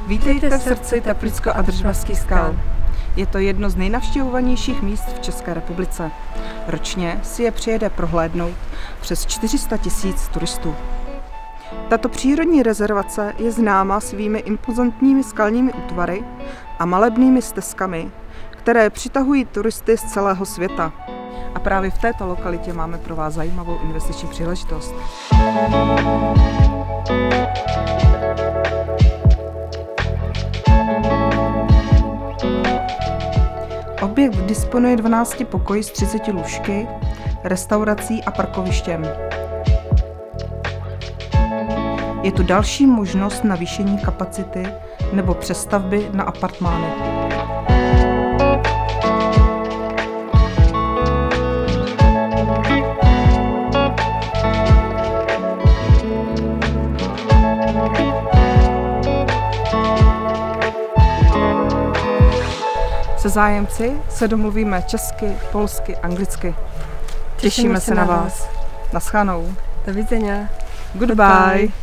Vítejte v srdci Teplicko a Držbavských skal. Je to jedno z nejnavštěvovanějších míst v České republice. Ročně si je přijede prohlédnout přes 400 000 turistů. Tato přírodní rezervace je známa svými impozantními skalními útvary a malebnými stezkami, které přitahují turisty z celého světa. A právě v této lokalitě máme pro vás zajímavou investiční příležitost. Objekt disponuje 12 pokoji s 30 lůžky, restaurací a parkovištěm. Je tu další možnost navýšení kapacity nebo přestavby na apartmány. Se zájemci se domluvíme česky, polsky, anglicky. Těšíme se na vás. Naschledanou. Do widzenia. Goodbye.